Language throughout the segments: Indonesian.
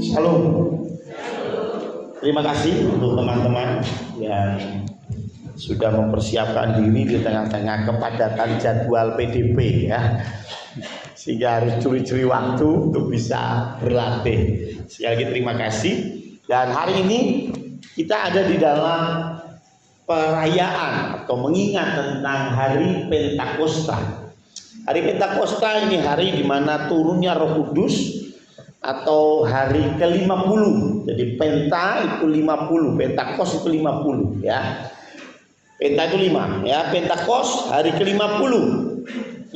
Shalom. Terima kasih untuk teman-teman yang sudah mempersiapkan diri di tengah-tengah kepadatan jadwal PDP ya, sehingga harus curi-curi waktu untuk bisa berlatih. Sekali lagi terima kasih. Dan hari ini kita ada di dalam perayaan atau mengingat tentang hari Pentakosta. Hari Pentakosta ini hari di mana turunnya Roh Kudus atau hari ke-50. Jadi Penta itu 50, Pentakos itu 50 ya. Penta itu 5 ya. Pentakos hari ke-50. 50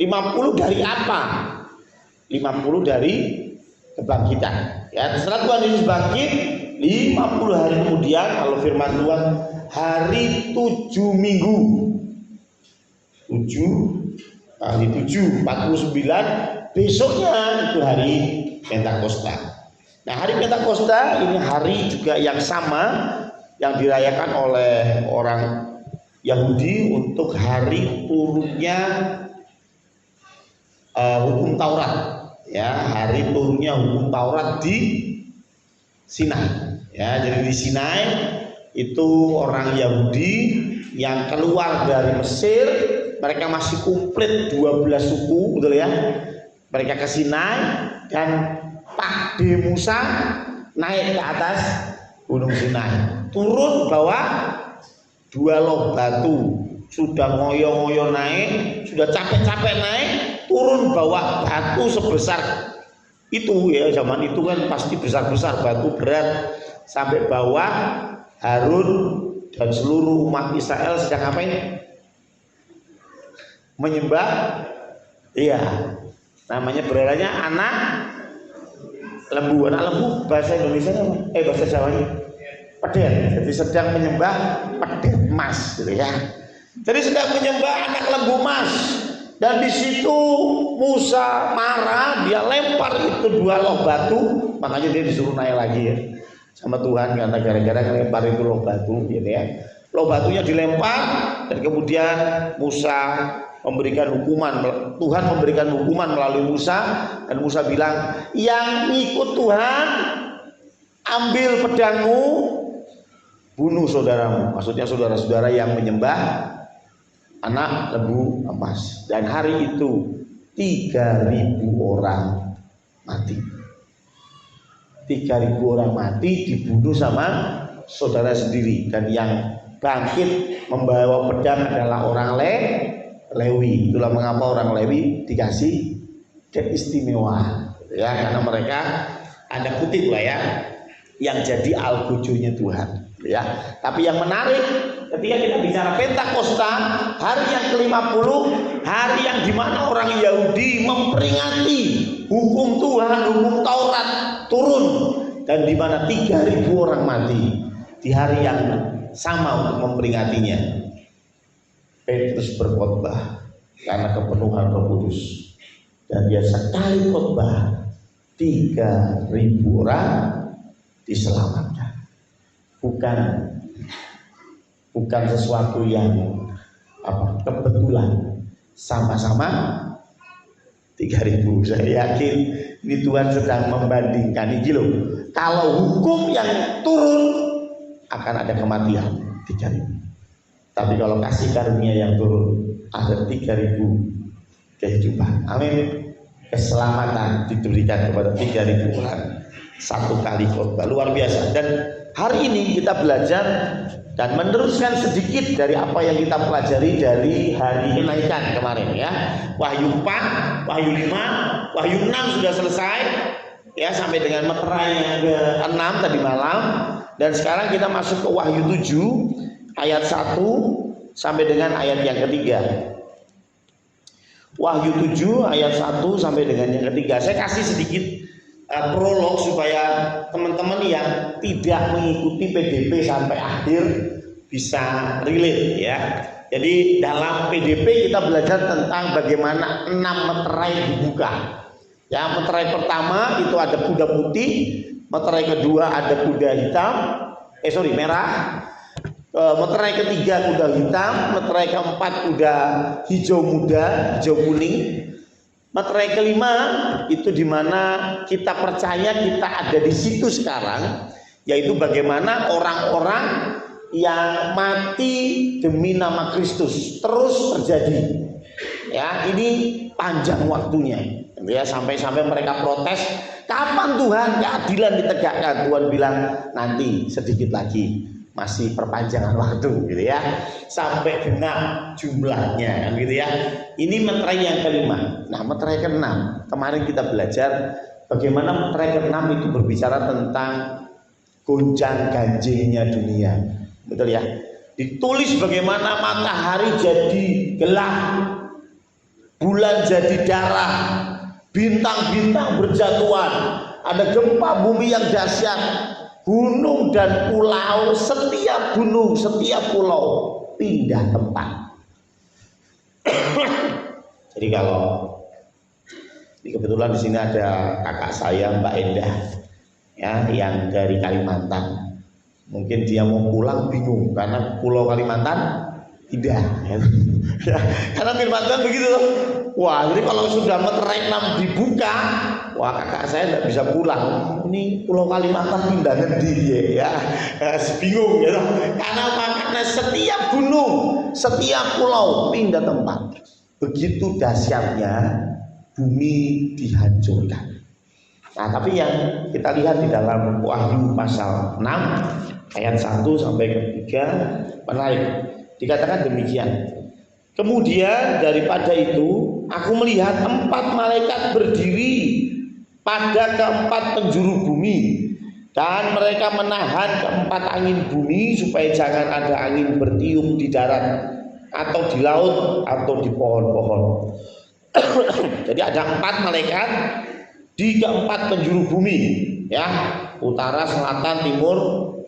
dari apa? 50 dari kebangkitan. Ya, setelah Tuhan Yesus bangkit 50 hari kemudian, kalau firman Tuhan, hari 7 minggu. 7 kali 7 49, besoknya itu hari Pentakosta. Nah, hari Pentakosta ini hari juga yang sama yang dirayakan oleh orang Yahudi untuk hari turunnya hukum Taurat. Ya, hari turunnya hukum Taurat di Sinai. Ya, jadi di Sinai itu orang Yahudi yang keluar dari Mesir, mereka masih komplit 12 suku, betul ya. Mereka ke Sinai dan Pakde Musa naik ke atas Gunung Sinai, turun bawa 2 loh batu, sudah ngoyo-ngoyo naik, sudah capek-capek naik, turun bawa batu sebesar itu ya. Zaman itu kan pasti besar-besar, batu berat sampai bawah. Harun dan seluruh umat Israel sedang ngapain? Menyembah, iya, namanya berhalanya anak lembu. Anak lembu bahasa Indonesia bahasa Jawanya pedhet. Jadi sedang menyembah pedhet emas gitu ya. Jadi sedang menyembah anak lembu emas. Dan di situ Musa marah, dia lempar itu 2 loh batu, makanya dia disuruh naik lagi ya sama Tuhan, karena gara-gara lempar itu loh batu gitu ya. Loh batunya dilempar dan kemudian Musa memberikan hukuman, Tuhan memberikan hukuman melalui Musa, dan Musa bilang, yang ikut Tuhan ambil pedangmu, bunuh saudaramu. Maksudnya saudara-saudara yang menyembah anak lembu emas. Dan hari itu 3.000 orang mati. 3.000 orang mati dibunuh sama saudara sendiri. Dan yang bangkit membawa pedang adalah orang Lewi. Itulah mengapa orang Lewi dikasih keistimewaan ya, karena mereka, ada kutip lah ya, yang jadi algojonya Tuhan ya. Tapi yang menarik ketika kita bicara Pentakosta, hari yang ke-50, hari yang dimana orang Yahudi memperingati hukum Tuhan, hukum Taurat turun, dan dimana 3.000 orang mati di hari yang sama untuk memperingatinya. Petrus berkhotbah karena kepenuhan Roh Kudus, dan dia sekali khotbah 3.000 orang diselamatkan. Bukan sesuatu yang kebetulan, sama-sama 3.000. Saya yakin ini Tuhan sedang membandingkan ini loh. Kalau hukum yang turun akan ada kematian 3.000. Tapi kalau kasih karunia yang turun ada 3.000 kehidupan. Amin. Keselamatan diberikan kepada 3.000 orang. Satu kali khotbah luar biasa. Dan hari ini kita belajar dan meneruskan sedikit dari apa yang kita pelajari dari hari kenaikan kemarin ya. Wahyu 4, Wahyu 5, Wahyu 6 sudah selesai ya, sampai dengan meterai yang ke-6 tadi malam. Dan sekarang kita masuk ke Wahyu 7 ayat 1 sampai dengan ayat yang ketiga. Wahyu 7 ayat 1 sampai dengan yang ketiga. Saya kasih sedikit prolog supaya teman-teman yang tidak mengikuti PDP sampai akhir bisa relate ya. Jadi dalam PDP kita belajar tentang bagaimana 6 meterai dibuka. Ya, meterai pertama itu ada kuda putih, meterai kedua ada kuda hitam, merah. Meterai ketiga kuda hitam, meterai keempat kuda hijau muda, hijau kuning. Materai kelima itu dimana kita percaya kita ada di situ sekarang, yaitu bagaimana orang-orang yang mati demi nama Kristus terus terjadi. Ya, ini panjang waktunya. Ya, sampai-sampai mereka protes, kapan Tuhan keadilan ditegakkan? Tuhan bilang nanti sedikit lagi, masih perpanjangan waktu gitu ya, sampai genap jumlahnya kan gitu ya. Ini materai yang kelima. Nah, materai keenam, kemarin kita belajar bagaimana materai keenam itu berbicara tentang gonjang ganjingnya dunia. Betul ya? Ditulis bagaimana matahari jadi gelap, bulan jadi darah, bintang-bintang berjatuhan, ada gempa bumi yang dahsyat, gunung dan pulau, setiap gunung, setiap pulau pindah tempat. Jadi kalau ini kebetulan di sini ada kakak saya Mbak Endah, ya, yang dari Kalimantan. Mungkin dia mau pulang bingung karena Pulau Kalimantan tidak. Ya, karena Kalimantan begitu loh. Wah, jadi kalau sudah materai 6 dibuka, wah kakak saya tidak bisa pulang. Ini Pulau Kalimantan pindah ngendi ya, bingung ya. Karena makanya setiap gunung, setiap pulau pindah tempat. Begitu dahsyatnya bumi dihancurkan. Nah, tapi yang kita lihat di dalam Wahyu pasal 6 ayat 1 sampai ke 3 menarik. Dikatakan demikian. Kemudian daripada itu aku melihat 4 malaikat berdiri pada keempat penjuru bumi, dan mereka menahan keempat angin bumi supaya jangan ada angin bertiup di darat atau di laut atau di pohon-pohon. Jadi ada 4 malaikat di keempat penjuru bumi, ya, utara, selatan, timur,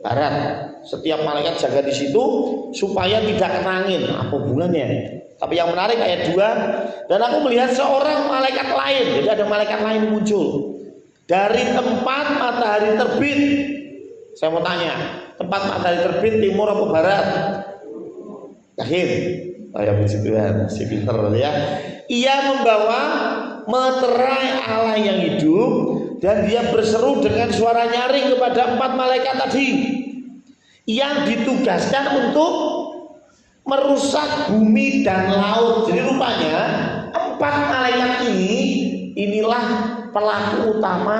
barat. Setiap malaikat jaga di situ supaya tidak kena angin. Apa hubungannya? Tapi yang menarik ayat 2, dan aku melihat seorang malaikat lain. Jadi ada malaikat lain muncul dari tempat matahari terbit. Saya mau tanya, tempat matahari terbit timur apa barat? Yakin? Oh ya, puji Tuhan, si pinter ya. Ia membawa materai Allah yang hidup, dan dia berseru dengan suara nyaring kepada 4 malaikat tadi yang ditugaskan untuk merusak bumi dan laut. Jadi rupanya 4 malaikat ini, inilah pelaku utama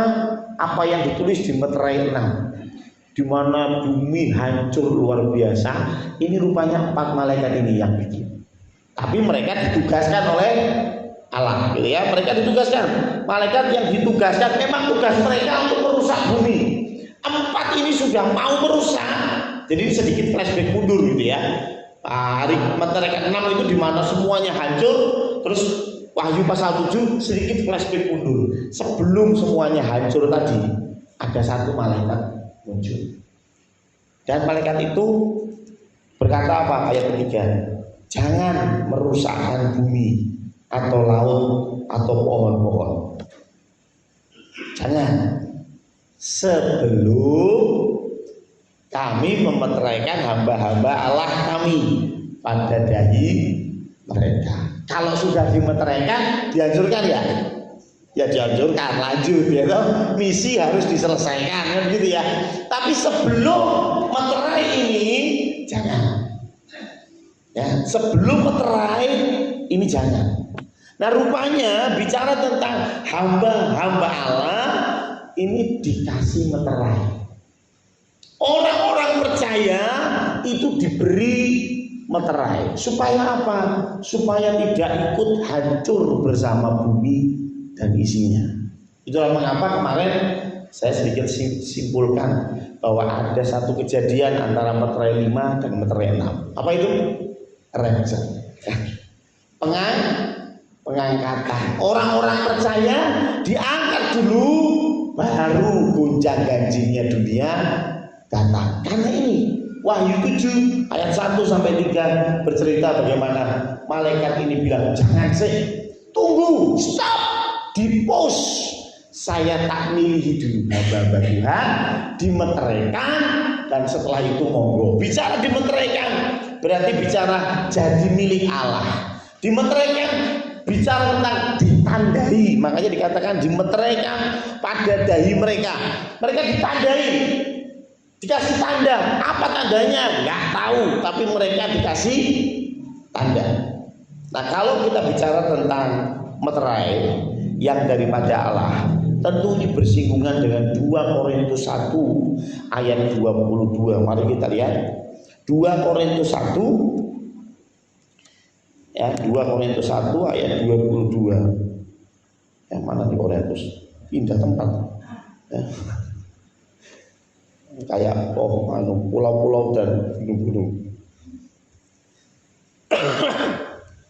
apa yang ditulis di materai 6, di mana bumi hancur luar biasa. Ini rupanya 4 malaikat ini yang bikin. Tapi mereka ditugaskan oleh Allah, gitu ya. Mereka ditugaskan, malaikat yang ditugaskan, memang tugas mereka untuk merusak bumi. 4 ini sudah mau merusak. Jadi ini sedikit flashback mundur gitu ya. Hari materai 6 itu dimana semuanya hancur. Terus Wahyu pasal 7 sedikit flashback mundur. Sebelum semuanya hancur tadi, ada 1 malaikat muncul. Dan malaikat itu berkata apa? Ayat 3, jangan merusakkan bumi atau laut atau pohon-pohon. Jangan, sebelum kami memeteraikan hamba-hamba Allah kami pada dahi mereka. Kalau sudah dimeteraikan, dihancurkan ya? Ya dihancurkan, lanjut ya toh. Misi harus diselesaikan kan gitu ya. Tapi sebelum meterai ini jangan. Ya, sebelum meterai ini jangan. Nah, rupanya bicara tentang hamba-hamba Allah ini dikasih meterai. Orang-orang percaya itu diberi meterai. Supaya apa? Supaya tidak ikut hancur bersama bumi dan isinya. Itulah mengapa kemarin saya sedikit simpulkan bahwa ada satu kejadian antara meterai 5 dan meterai 6. Apa itu? Rapture. Pengangkatan. Orang-orang percaya diangkat dulu, baru gonjang ganjingnya dunia datang. Karena ini Wahyu 7 ayat 1 sampai 3 bercerita bagaimana malaikat ini bilang, jangan sih, tunggu, stop, di pause. Saya tak milih dulu hamba-hamba Tuhan, dimeteraikan, dan setelah itu monggo. Bicara dimeteraikan berarti bicara jadi milik Allah. Dimeteraikan bicara tentang ditandai, makanya dikatakan dimeteraikan pada dahi mereka. Mereka ditandai, dikasih tanda. Apa tandanya? Nggak tahu, tapi mereka dikasih tanda. Nah, kalau kita bicara tentang meterai yang daripada Allah, tentu ini bersinggungan dengan 2 Korintus 1 ayat 22. Mari kita lihat 2 Korintus 1 ya, 2 Korintus 1 ayat 22. Yang mana di Korintus? Pindah tempat ya. Kayak pulau-pulau dan gunung-gunung.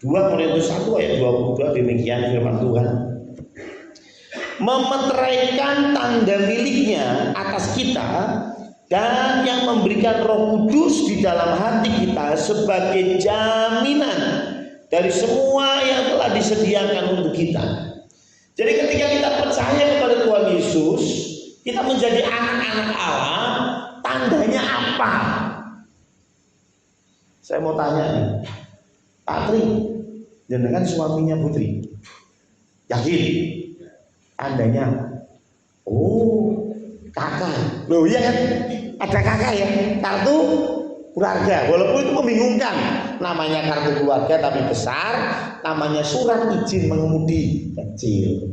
2 Korintus 1 ayat 22, demikian firman Tuhan. Memeteraikan tanda miliknya atas kita dan yang memberikan Roh Kudus di dalam hati kita sebagai jaminan dari semua yang telah disediakan untuk kita. Jadi ketika kita percaya kepada Tuhan Yesus, kita menjadi anak-anak Allah, tandanya apa? Saya mau tanya nih, Pak Tri, jenengan suaminya Putri, yakin? Tandanya, oh kakak, loh iya kan? Ada kakak ya, kartu keluarga. Walaupun itu membingungkan, namanya kartu keluarga tapi besar, namanya surat izin mengemudi kecil.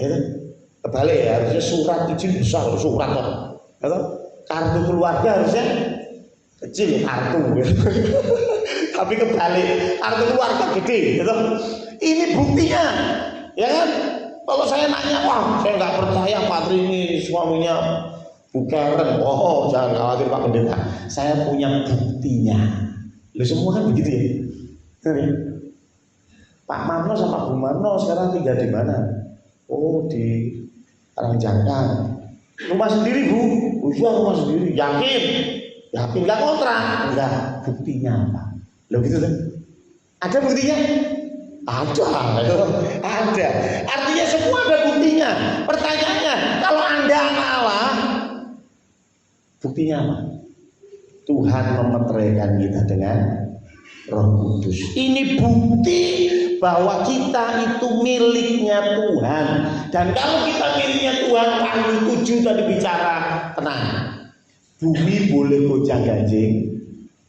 Ayo, kebalik ya, harusnya surat izin besar, surat atau kartu keluarga harusnya kecil, kartu. Tapi kebalik, kartu keluarga gede, gitu. Ini buktinya, ya kan? Kalau saya nanya, wah saya nggak percaya Pak Tri ini suaminya bukan. Oh jangan khawatir Pak Pendeta, saya punya buktinya. Loh, semua kan begitu ya. Pak Marno sama Bu Marno sekarang tinggal di mana? Oh di Karangjangkang. Rumah sendiri Bu? Iya rumah sendiri. Yakin? Yakin nggak kontrak? Enggak. Buktinya apa? Loh gitu kan? Ada buktinya? Ada. Artinya semua ada buktinya. Pertanyaannya, kalau Anda anak Allah, buktinya apa? Tuhan memeteraikan kita dengan Roh Kudus. Ini bukti bahwa kita itu miliknya Tuhan. Dan kalau kita miliknya Tuhan, Ayat 7 tadi bicara, tenang. Bumi boleh gonjang-ganjing,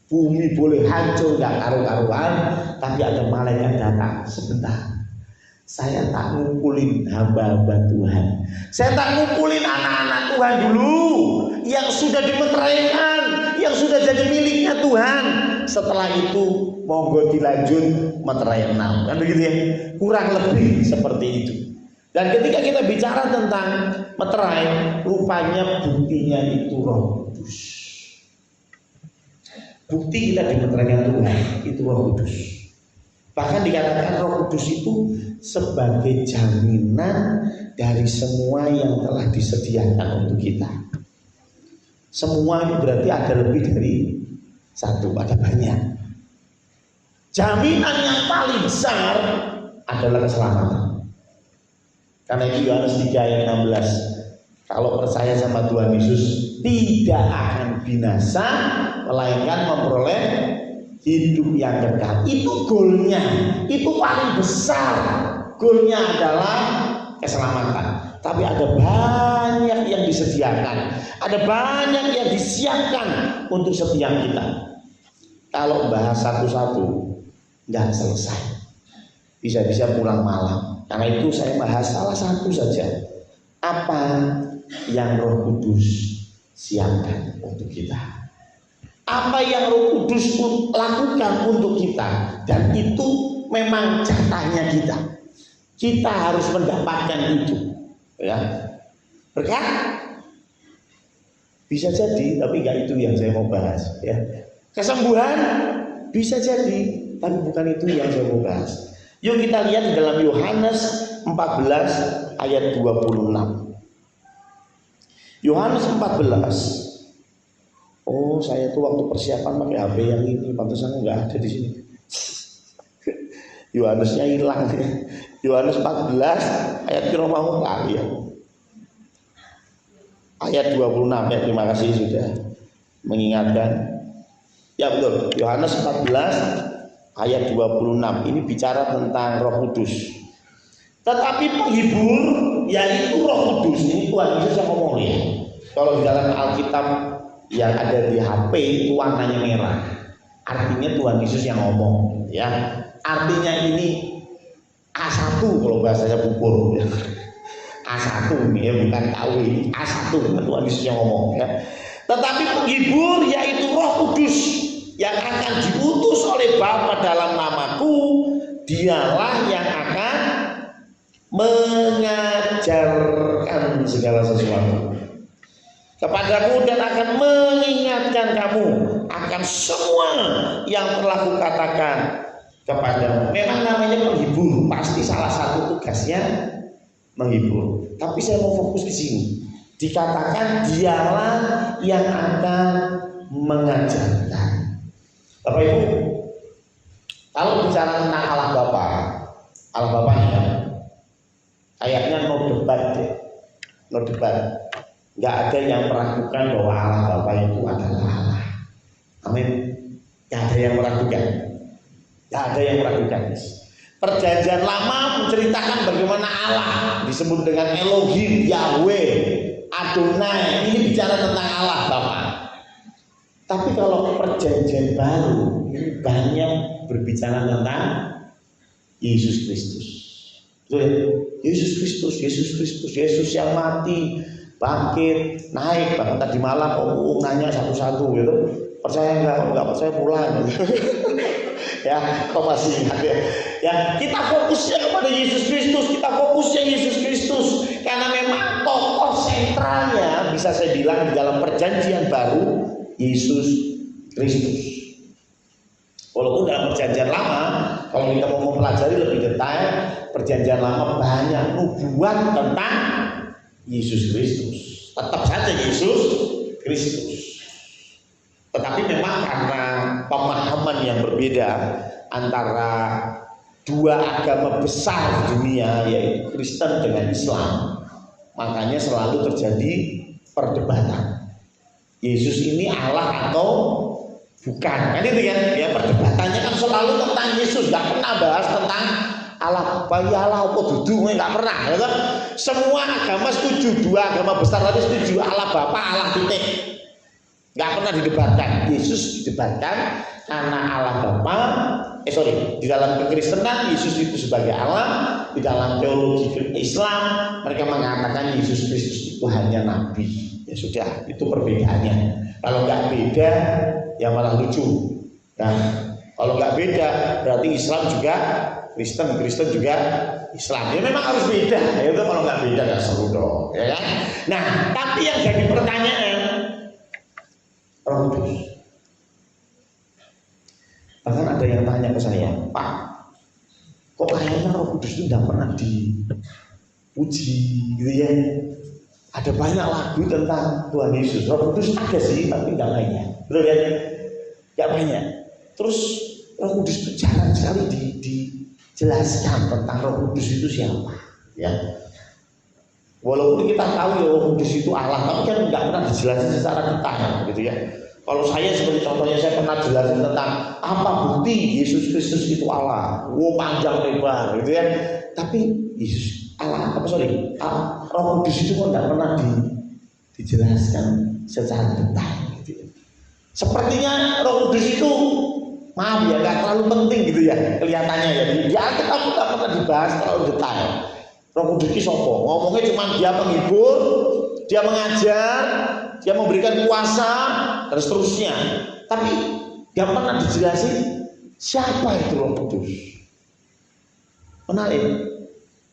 bumi boleh hancur gak karu-karuan, tapi ada malaikat datang. Sebentar, saya tak ngumpulin hamba-hamba Tuhan, saya tak ngumpulin anak-anak Tuhan dulu yang sudah dimeteraikan, yang sudah jadi miliknya Tuhan. Setelah itu monggo dilanjut meterai 6, kan begitu ya, kurang lebih seperti itu. Dan ketika kita bicara tentang meterai, rupanya buktinya itu Roh Kudus. Bukti kita dimeteraikan Tuhan itu Roh Kudus. Bahkan dikatakan Roh Kudus itu sebagai jaminan dari semua yang telah disediakan untuk kita. Semua ini berarti ada lebih dari satu, ada banyak. Jaminan yang paling besar adalah keselamatan. Karena itu Yohanes 3 ayat 16, kalau percaya sama Tuhan Yesus tidak akan binasa, melainkan memperoleh hidup yang kekal. Itu goalnya, itu paling besar. Goalnya adalah keselamatan. Tapi ada banyak yang disediakan, ada banyak yang disiapkan untuk setiap kita. Kalau bahas satu-satu nggak selesai, bisa-bisa pulang malam. Karena itu saya bahas salah satu saja, apa yang Roh Kudus siapkan untuk kita, apa yang Roh Kudus lakukan untuk kita. Dan itu memang jatahnya kita. Kita harus mendapatkan itu, ya. Berkat bisa jadi, tapi nggak itu yang saya mau bahas, ya. Kesembuhan bisa jadi, tapi bukan itu yang saya mau bahas. Yuk kita lihat di dalam Yohanes 14 ayat 26. Yohanes 14. Oh, saya tuh waktu persiapan pakai HP yang ini, pantesan nggak ada di sini. Yohanesnya hilang. Yohanes 14 ayat kira mau lari ya. Ayat 26 ya, terima kasih sudah mengingatkan. Ya betul, Yohanes 14 ayat 26 ini bicara tentang Roh Kudus. Tetapi penghibur yaitu Roh Kudus, ini Tuhan Yesus yang ngomong ya. Kalau di dalam Alkitab yang ada di HP itu warnanya merah, artinya Tuhan Yesus yang ngomong ya. Artinya ini A1 kalau bahasanya Bubur ya. A1 ya, bukan KW, A1 Tuhan Yesus yang ngomong ya. Tetapi penghibur yaitu Roh Kudus yang akan diutus oleh Bapa dalam namaku, dialah yang akan mengajarkan segala sesuatu kepadamu dan akan mengingatkan kamu akan semua yang telah kukatakan kepadamu. Memang namanya penghibur, pasti salah satu tugasnya menghibur. Tapi saya mau fokus di sini. Dikatakan dialah yang akan mengajarkan. Bapak Ibu, kalau bicara tentang Allah Bapa ya, kayaknya no debat deh, no debat. Nggak ada yang meragukan bahwa Allah Bapa itu adalah Allah. Amin. Nggak ada yang meragukan. Nggak ada yang meragukan. Perjanjian Lama menceritakan bagaimana Allah disebut dengan Elohim, Yahweh, Adonai. Ini bicara tentang Allah Bapa. Tapi kalau perjanjian baru ini banyak berbicara tentang Yesus Kristus. Yesus yang mati, bangkit, naik. Bahkan tadi malam Om nanya satu-satu gitu. Percaya enggak percaya pulang. Ya, kok masih ingat ya? Ya, kita fokusnya kepada Yesus Kristus, karena memang tokoh sentralnya bisa saya bilang di dalam perjanjian baru Yesus Kristus. Walaupun dalam perjanjian lama, kalau kita mau mempelajari lebih detail, perjanjian lama banyak nubuat tentang Yesus Kristus. Tetap saja Yesus Kristus. Tetapi memang karena pemahaman yang berbeda antara dua agama besar di dunia, yaitu Kristen dengan Islam, makanya selalu terjadi perdebatan. Yesus ini Allah atau bukan? Kan itu kan? Ya, perdebatannya kan selalu tentang Yesus, nggak pernah bahas tentang Allah. Ya Allah apa dudu, nggak pernah. Ya, semua agama setuju, dua agama besar tadi setuju Allah Bapa, Allah titik. Nggak pernah didebatkan. Yesus didebatkan karena Allah Bapa. Di dalam kekristenan Yesus itu sebagai Allah. Di dalam teologi Islam mereka mengatakan Yesus Kristus itu hanya nabi. Ya sudah, itu perbedaannya. Kalau nggak beda ya malah lucu. Nah, kalau nggak beda berarti Islam juga Kristen, Kristen juga Islam. Ya memang harus beda. Ya itu kalau nggak beda nggak seru dong. Ya kan? Nah, tapi yang jadi pertanyaan, Roh Kudus. Bahkan ada yang tanya ke saya, Pak, kok kayaknya Roh Kudus itu tidak pernah dipuji gitu ya? Ada banyak lagu tentang Tuhan Yesus. Roh Kudus ada sih, tapi tidak banyak. Betul ya? Tidak banyak. Terus Roh Kudus itu jarang sekali dijelaskan tentang Roh Kudus itu siapa. Ya. Walaupun kita tahu ya Roh Kudus itu Allah, tapi kan nggak pernah dijelasin secara detail, gitu ya. Kalau saya seperti contohnya, saya pernah jelasin tentang apa bukti Yesus Kristus itu Allah, panjang lebar, gitu ya. Tapi Yesus Allah, Roh Kudus itu kok nggak pernah dijelaskan secara detail, gitu ya. Sepertinya Roh Kudus itu, maaf ya, nggak terlalu penting gitu ya, kelihatannya ya. Dia kita nggak pernah dibahas terlalu detail. Roh Kudus itu sopo, ngomongnya cuma dia penghibur, dia mengajar, dia memberikan kuasa dan seterusnya. Tapi nggak pernah dijelasin siapa itu Roh Kudus. Menarik.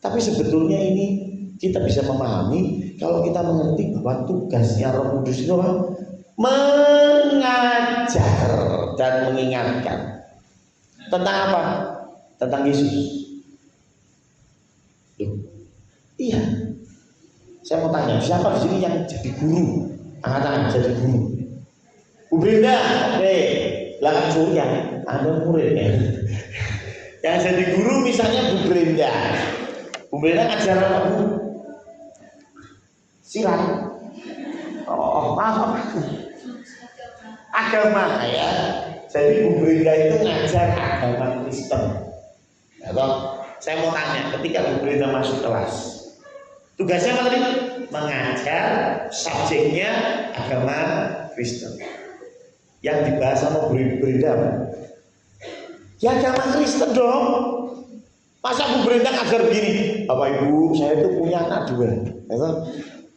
Tapi sebetulnya ini kita bisa memahami kalau kita mengerti bahwa tugasnya Roh Kudus itu apa? Mengajar dan mengingatkan. Tentang apa? Tentang Yesus. Iya. Saya mau tanya, siapa di sini yang jadi guru? Angkat tangan, jadi guru. Bu Brenda, oke. Belakang Surya, ada murid ya. Yang jadi guru misalnya Bu Brenda. Bu Brenda ngajar apa, Bu? Silat. Oh, maaf. Agama ya. Jadi Bu Brenda itu ngajar agama Kristen. Atau saya mau tanya, ketika Bu Brenda masuk kelas, tugasnya apa tadi? Mengajar subjeknya agama Kristen. Yang dibahas sama Bu Brenda apa? Ya agama Kristen dong. Masa Bu Brenda ngajar begini, Bapak Ibu, saya itu punya anak 2.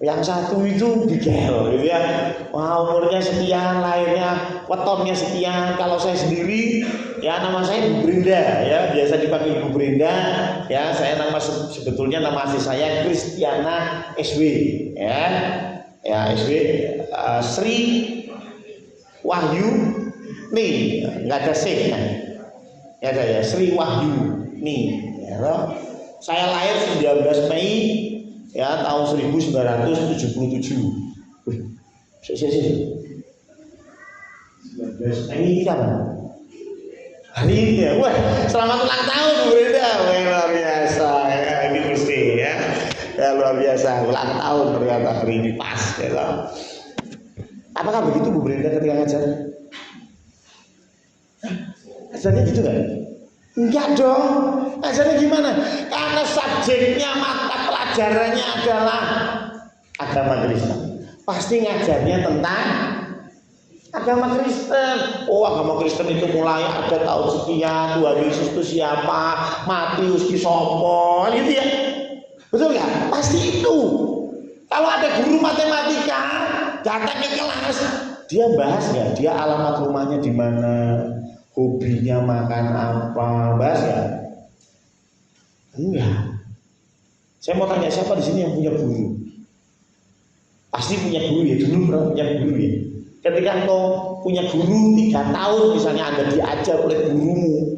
Yang satu itu bigel, gitu ya. Wah, umurnya sekian, lahirnya wetonnya sekian. Kalau saya sendiri, ya nama saya Bu Brenda, ya biasa dipanggil Bu Brenda. Ya, saya sebetulnya nama asli saya Kristiana SW, ya, SW Sri Wahyu nih, nggak ada C kan? Ya ada ya, Sri Wahyu nih. Ya, saya lahir 19 Mei ya tahun 1977. Wih, sih. 19 Mei kan? Hari ini ya, wah selamat ulang tahun Bu Brenda, wah luar biasa. Ya, ini mesti ya, luar biasa ulang tahun ternyata hari ini pas. Ya, apakah begitu Bu Brenda ketika ngajar? Ngajarnya gitu kan? Enggak dong. Ngajarnya gimana? Karena subjeknya, mata pelajarannya adalah agama Kristen. Pasti ngajarnya tentang agama Kristen. Oh, agama Kristen itu mulai ada tahun sekian, Tuhan Yesus itu siapa, Matius ki sopo, gitu ya. Betul nggak? Pasti itu. Kalau ada guru matematika datang ke kelas, dia bahas nggak? Dia alamat rumahnya di mana, hobinya makan apa, bahas nggak? Enggak. Saya mau tanya, siapa di sini yang punya guru? Pasti punya guru ya, dulu pernah punya guru ya. Ketika engkau punya guru 3 tahun misalnya Anda diajar oleh gurumu,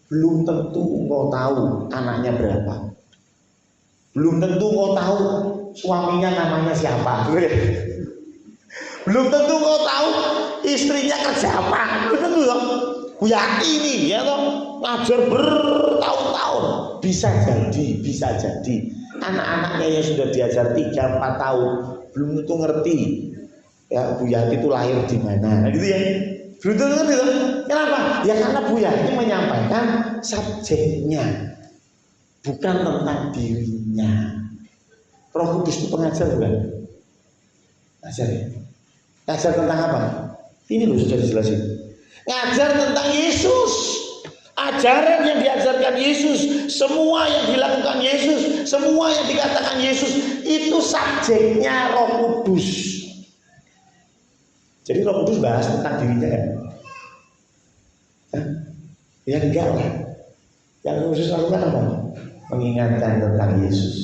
belum tentu engkau tahu anaknya berapa. Belum tentu engkau tahu suaminya namanya siapa. Belum tentu engkau tahu istrinya kerja apa. Belum tentu dong. Bu Yati ini ya toh ngajar bertahun-tahun, bisa jadi anak-anaknya yang sudah diajar 3-4 tahun belum tentu ngerti ya Bu Yati itu lahir di mana, gitu ya. Belum tentu ngerti toh. Kenapa? Ya karena Bu Yati menyampaikan subjeknya, bukan tentang dirinya. Roh Kudus itu pengajar bukan? Ngajar ya. Ngajar tentang apa? Ini loh sudah dijelasin. Ngajar tentang Yesus, ajaran yang diajarkan Yesus, semua yang dilakukan Yesus, semua yang dikatakan Yesus, itu subjeknya Roh Kudus. Jadi Roh Kudus bahas tentang dirinya kan? Ya enggak lah. Yang Roh Kudus lakukan apa? Mengingatkan tentang Yesus.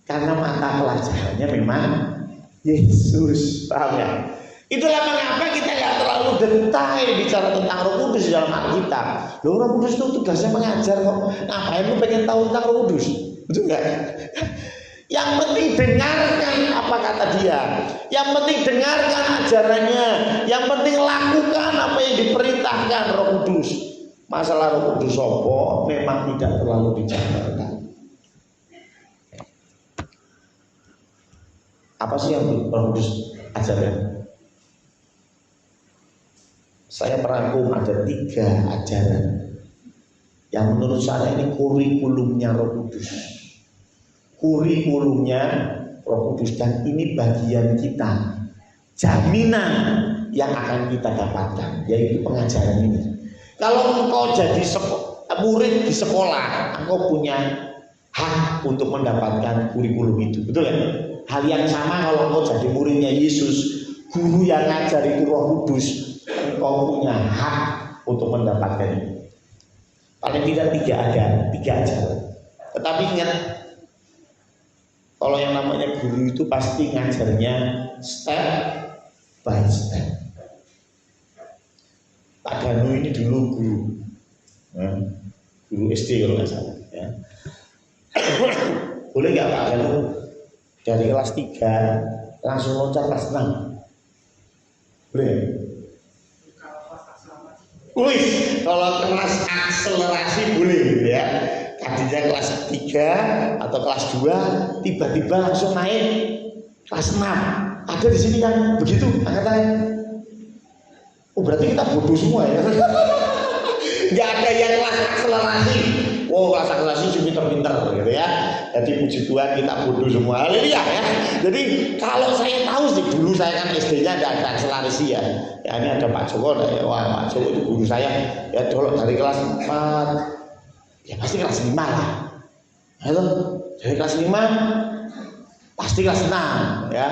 Karena mata pelajarannya memang Yesus, paham ya? Itulah mengapa kita nggak terlalu detail bicara tentang Roh Kudus dalam Alkitab. Loh, Roh Kudus itu tugasnya mengajar kok. Ngapain lu pengen tahu tentang Roh Kudus? Betul nggak? Yang penting dengarkan apa kata dia. Yang penting dengarkan ajarannya. Yang penting lakukan apa yang diperintahkan Roh Kudus. Masalah Roh Kudus sopo memang tidak terlalu dijabarkan. Apa sih yang Roh Kudus ajarkan? Saya merangkum ada 3 ajaran yang menurut saya ini kurikulumnya Roh Kudus. Kurikulumnya Roh Kudus, dan ini bagian kita, jaminan yang akan kita dapatkan, yaitu pengajaran ini. Kalau engkau jadi murid di sekolah, engkau punya hak untuk mendapatkan kurikulum itu, betul ya? Hal yang sama kalau engkau jadi muridnya Yesus, guru yang ngajar itu Roh Kudus, engkau punya hak untuk mendapatkan ini. Paling tidak 3 ajaran. Tetapi ingat, kalau yang namanya guru itu pasti ngajarnya step by step. Pak Danu ini dulu guru SD kalau nggak salah ya. Boleh nggak Pak Danu dari kelas 3 langsung loncat kelas 6? Boleh? Wih, kalau kelas akselerasi boleh gitu ya. Tadinya kelas 3 atau kelas 2 tiba-tiba langsung naik kelas 6. Ada di sini kan begitu angkatannya? Oh berarti kita bodoh semua ya. Nggak ada yang kelas akselerasi. Oh kelas akselerasi cuma pinter-pinter gitu ya. Jadi puji Tuhan kita bodoh semua. Haleluya ya. Jadi kalau saya tahu sih dulu saya kan SD-nya ada akselerasi ya. Ya ini ada Pak Joko, ya. Wah Pak Joko itu guru saya. Ya dulu dari kelas 4 ya pasti kelas 5 lah. Itu dari kelas 5 pasti kelas 6 ya.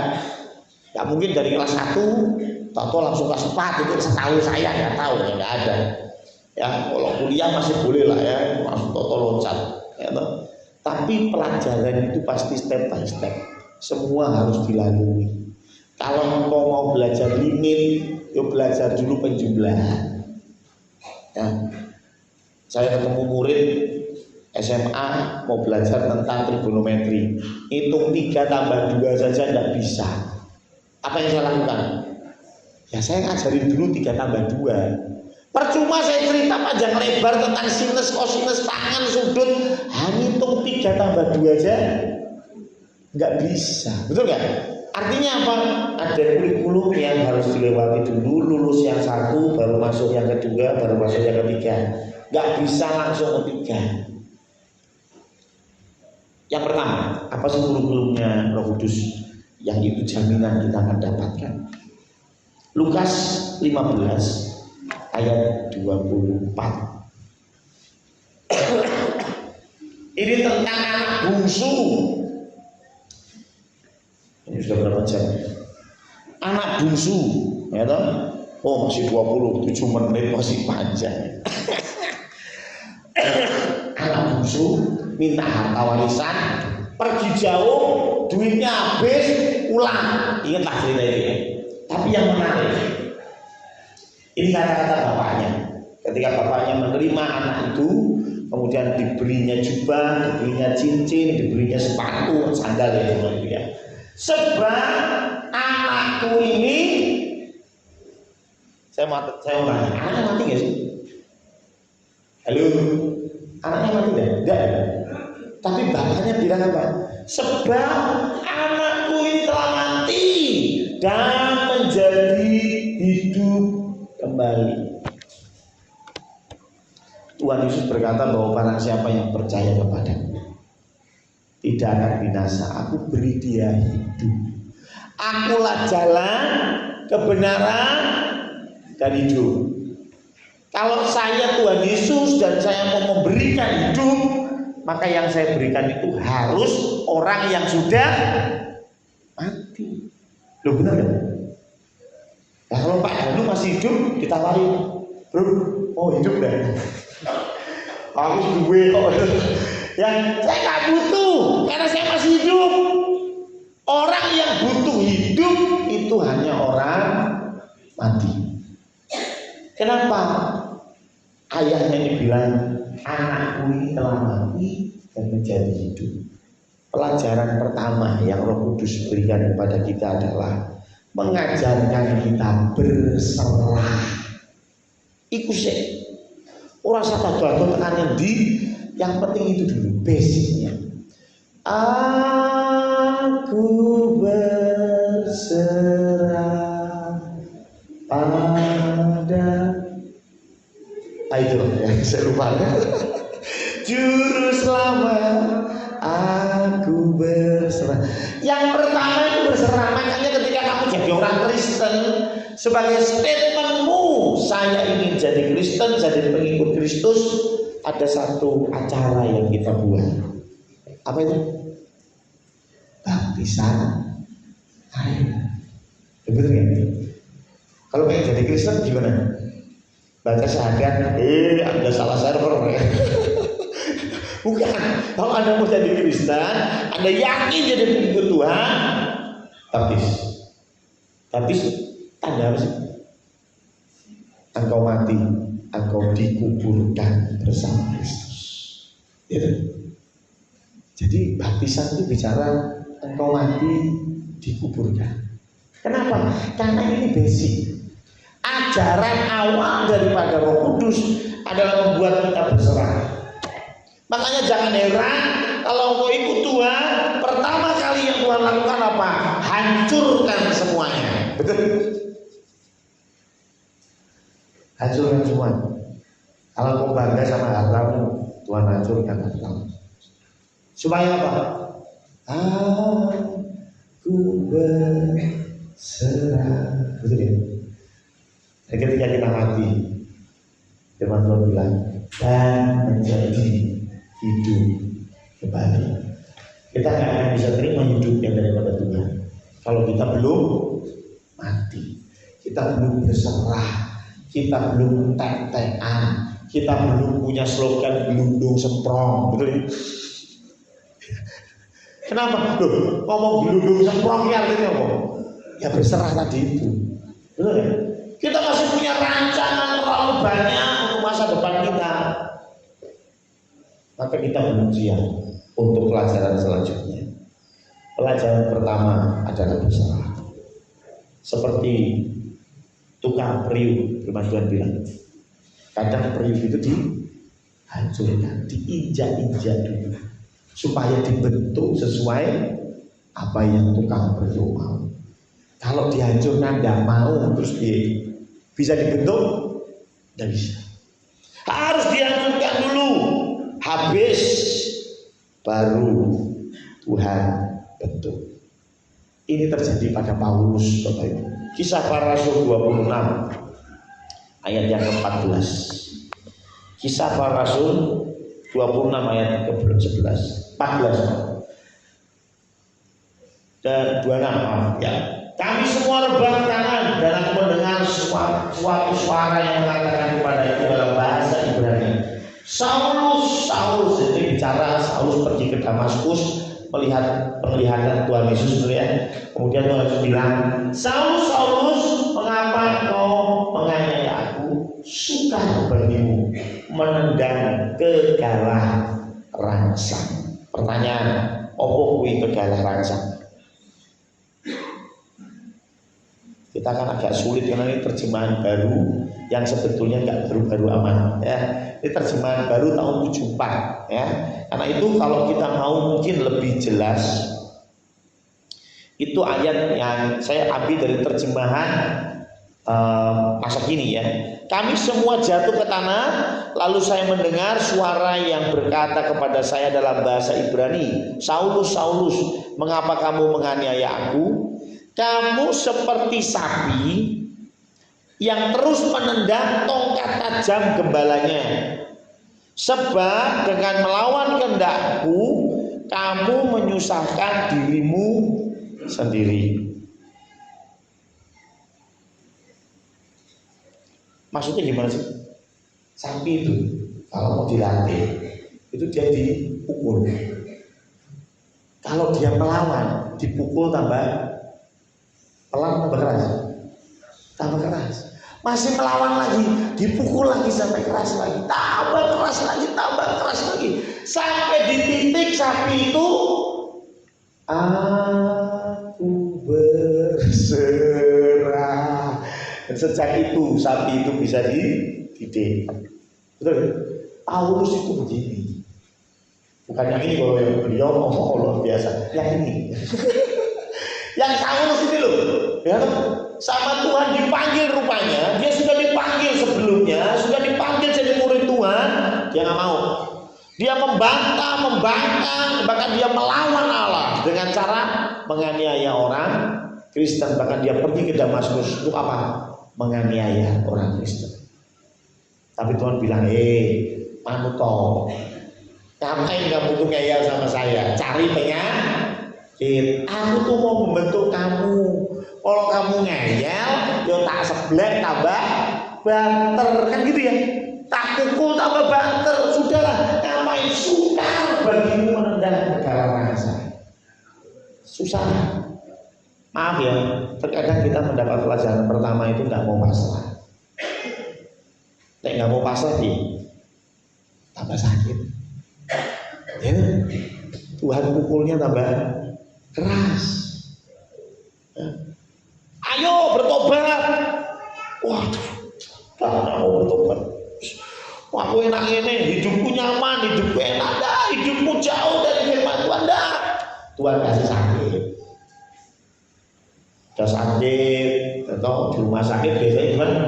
Gak mungkin dari kelas 1 atau langsung kelas 4 itu setahu saya nggak tahu ya nggak ada. Ya kalau kuliah masih boleh lah ya langsung toto loncat. Ya, tapi pelajaran itu pasti step by step. Semua harus dilalui. Kalau engkau mau belajar limit, yuk belajar dulu penjumlahan. Ya. Saya ketemu murid SMA mau belajar tentang trigonometri, hitung 3 tambah 2 saja tidak bisa. Apa yang saya lakukan? Ya saya ngajarin dulu 3 tambah 2. Percuma saya cerita panjang lebar tentang sinus, kosinus, tangan, sudut, hanya hitung 3 tambah 2 aja nggak bisa, betul nggak? Artinya apa? Ada kurikulum yang harus dilewati dulu, lulus yang 1, baru masuk yang kedua, baru masuk yang ketiga. Nggak bisa langsung ketiga. Yang pertama, apa sih kurikulumnya Roh Kudus? Yang itu jaminan kita akan dapatkan. Lukas 15 ayat 24. Ini tentang anak bungsu. Ini sudah berapa jam? Anak bungsu, ya toh? Oh masih 27 menit, masih panjang. Anak bungsu minta harta warisan, pergi jauh, duitnya habis, pulang. Ingatlah cerita ini ya. Tapi yang menarik, ini kata-kata bapaknya. Ketika bapaknya menerima anak itu, kemudian diberinya jubah, diberinya cincin, diberinya sepatu, sandal ya semua itu ya. Sebab anakku ini, saya mau tanya, anaknya mati nggak sih? Halo, anaknya mati nggak? Enggak. Tapi bapaknya bilang apa? Sebab anakku ini telah mati dan menjadi hidup kembali. Tuhan Yesus berkata bahwa barang siapa yang percaya kepadaku tidak akan binasa, aku beri dia hidup. Akulah jalan, kebenaran, dan hidup. Kalau saya Tuhan Yesus dan saya mau memberikan hidup, maka yang saya berikan itu harus orang yang sudah mati. Loh benar kan? Nah, kalau Pak Danu masih hidup, ditawarin, bro, oh hidup deh. Aku gue kok. Ya, saya nggak butuh, karena saya masih hidup. Orang yang butuh hidup itu hanya orang mati. Kenapa? Ayahnya ini bilang, anakku ini telah mati dan menjadi hidup. Pelajaran pertama yang Roh Kudus berikan kepada kita adalah mengajarkan kita berserah. Iku sih. Orang satu tekanan di, yang penting itu dulu basicnya. Aku berserah pada. Itu loh ya, saya lupa. Juru selamat, aku berserah. Yang pertama itu berserah. Makanya ketika kamu jadi orang Kristen, sebagai statementmu, saya ingin jadi Kristen, jadi pengikut Kristus, ada satu acara yang kita buat. Apa itu? Baptisan air. Betul ya? Kalau pengen jadi Kristen gimana? Baca syahadat, Anda salah server ya. Bukan, kalau Anda mau jadi Kristen, Anda yakin jadi pengikut Tuhan, baptis. Baptis tanda apa sih? Engkau mati, engkau dikuburkan bersama Kristus. Gitu. Jadi baptisan itu bicara engkau mati, dikuburkan. Kenapa? Karena ini basic. Ajaran awal daripada Roh Kudus adalah membuat kita berserah. Makanya jangan heran kalau mau ikut Tuhan, pertama kali yang Tuhan lakukan apa? Hancurkan semuanya. Betul? hancurkan semua. Kalau kau bangga sama hartamu, Tuhan hancurkan hartamu. Supaya apa? Aku berserah. Betul ya? Dan ketika kita mati, firman Tuhan bilang, dan menjadi hidup kembali. Kita nggak akan bisa terima hidup yang daripada Tuhan kalau kita belum mati, kita belum berserah, kita belum tek-tekan, kita belum punya slogan gelundung semprong, betul ya? Kenapa? Loh, ngomong gelundung semprong ya artinya apa? Ya berserah tadi itu, betul ya? Kita masih punya rancangan terlalu banyak untuk masa depan kita, maka kita belum siap untuk pelajaran selanjutnya. Pelajaran pertama adalah berserah. Seperti tukang periuk, firman Tuhan bilang, kadang periuk itu dihancurkan, diinjak-injak dulu, supaya dibentuk sesuai apa yang tukang periuk mau. Kalau dihancurkan nggak mau, terus bisa dibentuk? Nggak bisa. Harus dihancurkan dulu, habis baru Tuhan bentuk. Ini terjadi pada Paulus, Bapak Ibu. Kisah Para Rasul 26 ayat yang ke-14. Kisah Para Rasul 26 ayat ke-11, 14 dan 26 ya. Kami semua rebah tangan dan aku mendengar suatu suara yang mengatakan kepadaku dalam bahasa Ibrani, Saulus, Saulus. Ini bicara Saulus pergi ke Damaskus melihat penglihatan Tuhan Yesus, ya. Kemudian Tuhan Yesus bilang, Saulus, Saulus, mengapa kau menganiaya aku? Sukar bagimu menendang kegalah rangsang. Pertanyaan, opo kuwi kegalah rangsang? Kita kan agak sulit karena ini terjemahan baru yang sebetulnya nggak baru-baru amat, ya. Ini terjemahan baru tahun 74, ya. Karena itu kalau kita mau mungkin lebih jelas, itu ayat yang saya ambil dari terjemahan masa kini, ya. Kami semua jatuh ke tanah, lalu saya mendengar suara yang berkata kepada saya dalam bahasa Ibrani, Saulus, Saulus, mengapa kamu menganiaya aku? Kamu seperti sapi yang terus menendang tongkat tajam gembalanya. Sebab dengan melawan kehendakku, kamu menyusahkan dirimu sendiri. Maksudnya gimana sih? Sapi itu kalau mau dilatih, itu dia dipukul. Kalau dia melawan, dipukul tambah pelan, tambah keras, tambah keras. Masih melawan lagi, dipukul lagi sampai keras lagi, tambah keras lagi, tambah keras lagi, sampai di titik sapi itu, aku berserah. Dan sejak itu sapi itu bisa dididik. Betul? Paulus itu begini. Bukan yang ini, kalau yang beliau ngomong luar biasa. Yang ini. Yang Saulus ini loh, ya, sama Tuhan dipanggil rupanya, dia sudah dipanggil sebelumnya, sudah dipanggil jadi murid Tuhan, dia nggak mau. Dia membantah, membangkang, bahkan dia melawan Allah dengan cara menganiaya orang Kristen. Bahkan dia pergi ke Damaskus untuk apa? Menganiaya orang Kristen. Tapi Tuhan bilang, manuto, ngapain kamu tuh ngeyel sama saya? Cari penyakit. Aku tuh mau membentuk kamu. Kalau kamu ngeyel, yo tak seblek tambah banter, kan gitu ya. Tak pukul tambah banter. Sudahlah, ngapain sukar bagimu menendang kegalah rangsang. Susah. Maaf ya, terkadang kita mendapat pelajaran pertama itu nggak mau pasrah. Nggak mau pasrah tambah sakit. Ya, Tuhan pukulnya tambah keras. Ayo bertobat. Waduh, tak mau bertobat. Wah, aku enak ini, hidupku nyaman, hidupku enak, dah, hidupku jauh dari firman Tuhan, dah. Tuhan kasih sakit. Udah sakit, atau di rumah sakit biasanya gimana?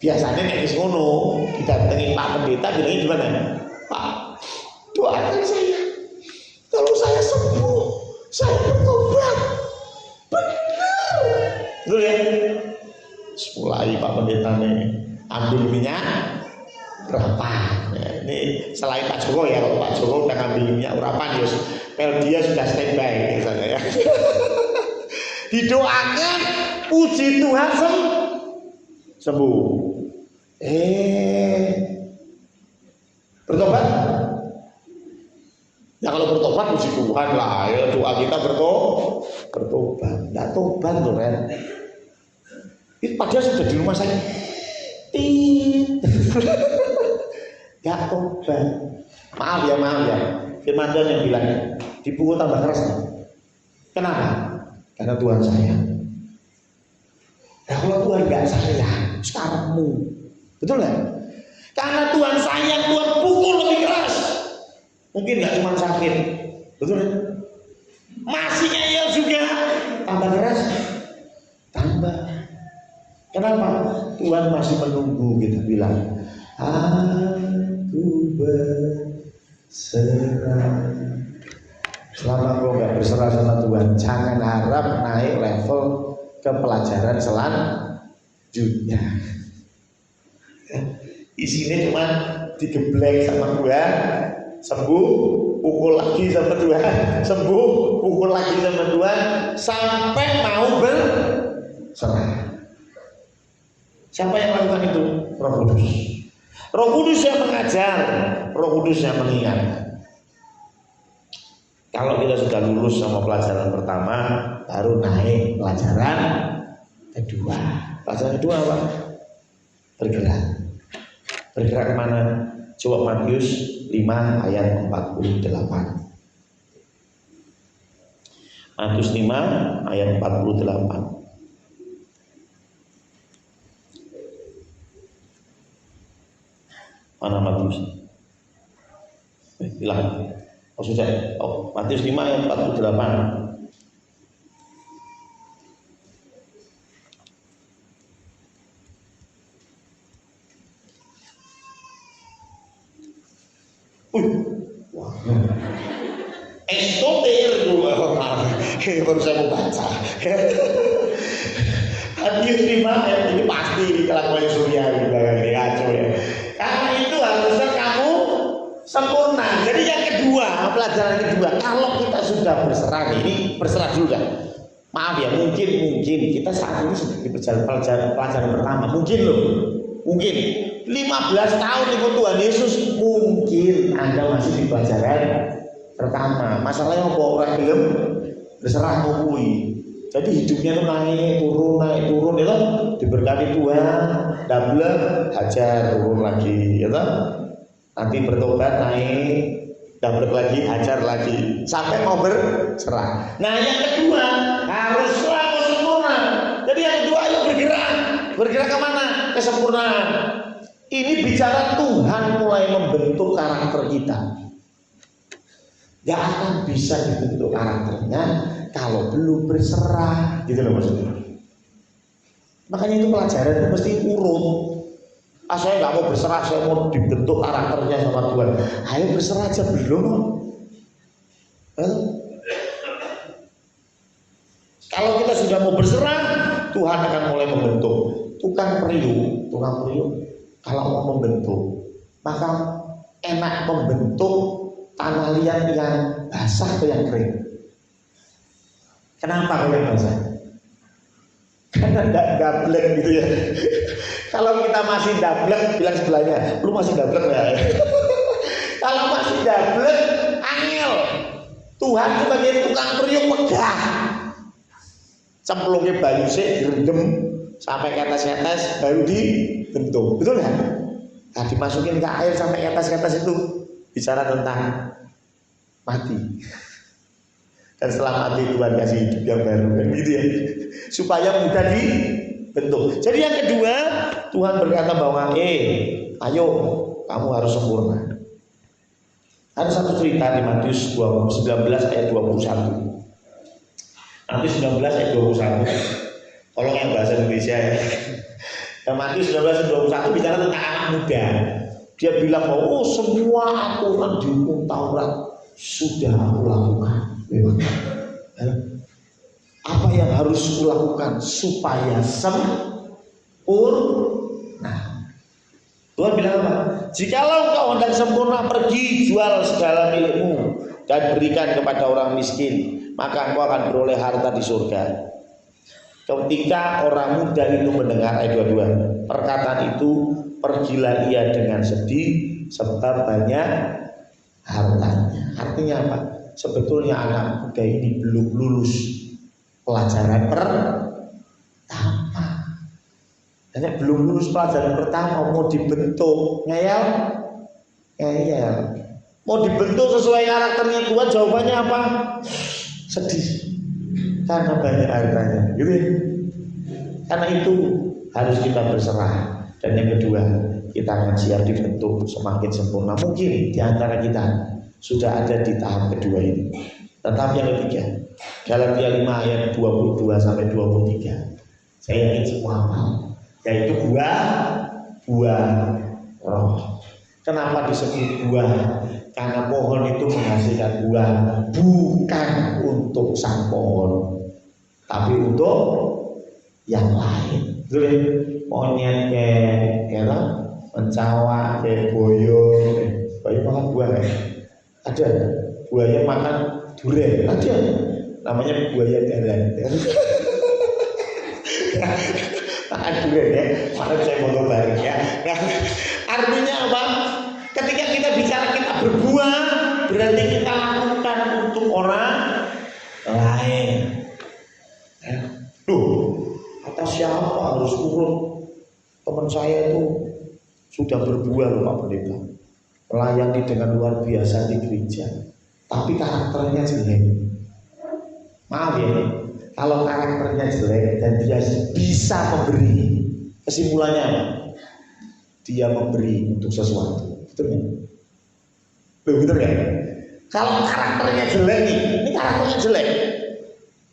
Biasanya kayak wis ngono, didatangi Pak Pendeta bilangnya gimana? Pak, doakan saya. Kalau saya sembuh, saya bertobat. Benar. Betul ya? Mulai Pak Pendeta nih ambil minyak berapa? Nah, ini selain Pak Joko ya, kalau Pak Joko udah ngambil minyak urapan, ya dia sudah standby misalnya ya. Didoakan, puji Tuhan sembuh. Bertobat? Ya kalau bertobat puji Tuhan lah, ya doa kita bertobat. Nggak tobat loh kan? Itu padahal sudah di rumah saya. Nggak tobat. Maaf ya. Firman Tuhan yang bilang dipukul tambah keras. Kenapa? Karena Tuhan sayang. Nah, kalau Tuhan nggak sayang, sekarangmu, betul nggak? Karena Tuhan sayang, Tuhan pukul lebih keras. Mungkin nggak cuma sakit, betul nggak? Masih ngeyel juga, tambah keras, tambah. Kenapa? Tuhan masih menunggu kita bilang, aku berserah. Selama kau nggak berserah sama Tuhan, jangan harap naik level ke pelajaran selanjutnya. Isinya cuma digeblek sama Tuhan, sembuh, pukul lagi sama Tuhan, sembuh, pukul lagi sama Tuhan, sampai mau berserah. Siapa yang lakukan itu? Roh Kudus. Roh Kudus yang mengajar, Roh Kudus yang mengingatkan. Kalau kita sudah lulus sama pelajaran pertama, baru naik pelajaran kedua. Pelajaran kedua apa? Bergerak. Bergerak kemana? Coba Matius 5 ayat 48. Matius 5 ayat 48. Mana Matius? Hilang. Oh sudah. Oh, Matius 5 ayat 48. Wah. Estoter dulu. Baru saya mau baca. Matius 5 ayat ini pasti kelakuan Surya di belakang ini ngaco ya. Karena itu harusnya kamu sempurna. Jadi yang kedua, pelajaran kedua, kalau kita sudah berserah, ini berserah dulu kan. Maaf ya, mungkin kita saat ini sudah di pelajaran pertama, mungkin 15 tahun ikut Tuhan Yesus, mungkin Anda masih di pelajaran pertama. Masalahnya apa orang belum berserah ngukui. Jadi hidupnya itu naik turun itu diberkati Tuhan, double hajar turun lagi, ya toh? Nanti bertobat naik, double lagi hajar lagi, sampai mau berserah. Nah yang kedua harus selalu sempurna. Jadi yang kedua ayo bergerak kemana? Kesempurnaan. Ini bicara Tuhan mulai membentuk karakter kita. Gak akan bisa dibentuk karakternya kalau belum berserah, gitu loh maksudnya. Makanya itu pelajaran itu mesti urut. Saya nggak mau berserah, saya mau dibentuk karakternya sama Tuhan. Ayo berserah aja belum. Kalau kita sudah mau berserah, Tuhan akan mulai membentuk. Tukang periuk, kalau mau membentuk, maka enak membentuk tanah liat yang basah atau yang kering. Kenapa kalau yang basah? Karena tidak gablek gitu ya. Kalau kita masih gablek, bilang sebelahnya, lu masih gablek ya. Kalau masih gablek, angel. Tuhan sebagai tukang periuk megah. Cemplungnya bayu sih, direndam sampai ke atas baru dibentuk. Betul nggak? Nah, dimasukin ke air sampai ke atas itu bicara tentang mati. Dan setelah mati Tuhan kasih hidup yang baru kan gitu ya, supaya mudah dibentuk. Jadi yang kedua, Tuhan berkata bahwa ayo kamu harus sempurna. Ada satu cerita di Matius 19 ayat 21. Matius 19 ayat 21. Tolong yang bahasa Indonesia ya. Matius 19:21 bicara tentang anak muda. Dia bilang bahwa semua aturan di hukum Taurat sudah aku lakukan. Apa yang harus kulakukan supaya sempurna? Tuhan bilang apa? Jikalau engkau hendak sempurna, pergi jual segala milikmu dan berikan kepada orang miskin, maka engkau akan beroleh harta di surga. Ketika orang muda itu mendengar ayat 22, perkataan itu, pergilah ia dengan sedih serta banyak hartanya. Artinya apa? Sebetulnya anak muda ini belum lulus pelajaran pertama. Dan belum lulus pelajaran pertama mau dibentuk ngeyel. Mau dibentuk sesuai karakternya Tuhan, jawabannya apa? Sedih. Karena banyak hartanya, gitu ya. Karena itu harus kita berserah. Dan yang kedua, kita akan siap dibentuk semakin sempurna. Mungkin di antara kita sudah ada di tahap kedua ini. Tetapi yang ketiga, Galatia 5 ayat 22 sampai 23. Saya yakin semua hafal, yaitu buah roh. Kenapa disebut buah? Karena pohon itu menghasilkan buah bukan untuk sang pohon, tapi untuk yang lain. Monyet kayak mencawa kayak boyo makan buah ada. Buaya makan durian ada. Namanya buaya darat. Makan durian ya. Makan saya mau bareng ya. Nah, artinya apa? Ketika kita bicara kita berbuah, berarti kita lakukan untuk orang lain. Kata siapa harus urut? Teman saya itu sudah berbuah loh Pak Pendeta, melayani dengan luar biasa di gereja, tapi karakternya jelek. Maaf ya, kalau karakternya jelek dan dia bisa memberi, kesimpulannya apa? Dia memberi untuk sesuatu. Betul ya? Betul ya? Kalau karakternya jelek nih, ini karakternya jelek,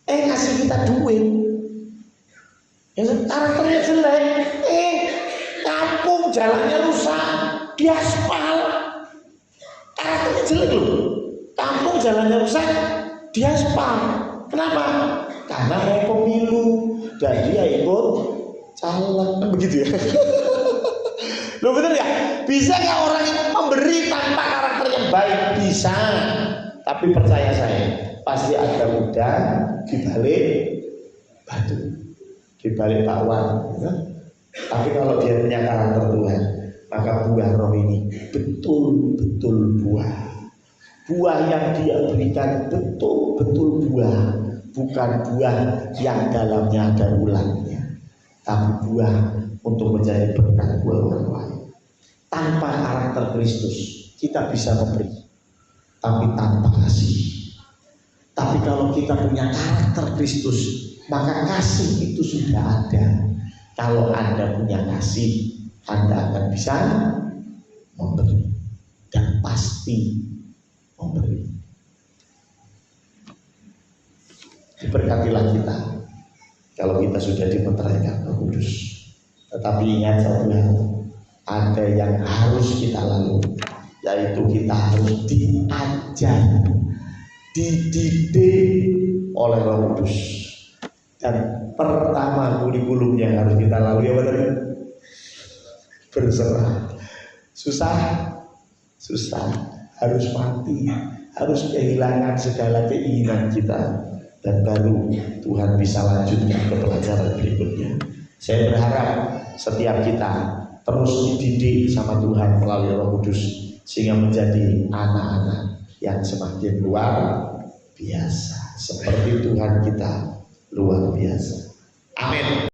ngasih kita duit. Ya, karakternya jelek, kampung jalannya rusak, diaspal. Karakternya jelek loh, kampung jalannya rusak, diaspal. Kenapa? Karena mau pemilu dan dia ikut calon, begitu ya. Loh betul ya? Bisa nggak orang yang memberi tanpa karakter yang baik? Bisa. Tapi percaya saya, pasti ada udang di balik batu, di balik bakwan. Ya? Tapi kalau dia punya karakter Tuhan, maka buah roh ini betul-betul buah. Buah yang dia berikan betul-betul buah, bukan buah yang dalamnya ada ulangnya, tapi buah untuk menjadi berkat buat orang lain. Tanpa karakter Kristus kita bisa memberi, tapi tanpa kasih. Tapi kalau kita punya karakter Kristus, maka kasih itu sudah ada. Kalau Anda punya kasih, Anda akan bisa memberi dan pasti memberi. Diberkatilah kita kalau kita sudah dimeteraikan Roh Kudus. Tetapi ingat satu hal, ada yang harus kita lalui, yaitu kita harus diajar, dididik oleh Roh Kudus. Dan pertama kurikulum yang harus kita lalui apa tadi? Berserah. Susah, harus mati, harus kehilangan segala keinginan kita, dan baru Tuhan bisa lanjutkan ke pelajaran berikutnya. Saya berharap setiap kita terus dididik sama Tuhan melalui Roh Kudus, sehingga menjadi anak-anak yang semakin luar biasa seperti Tuhan kita luar biasa. Amin.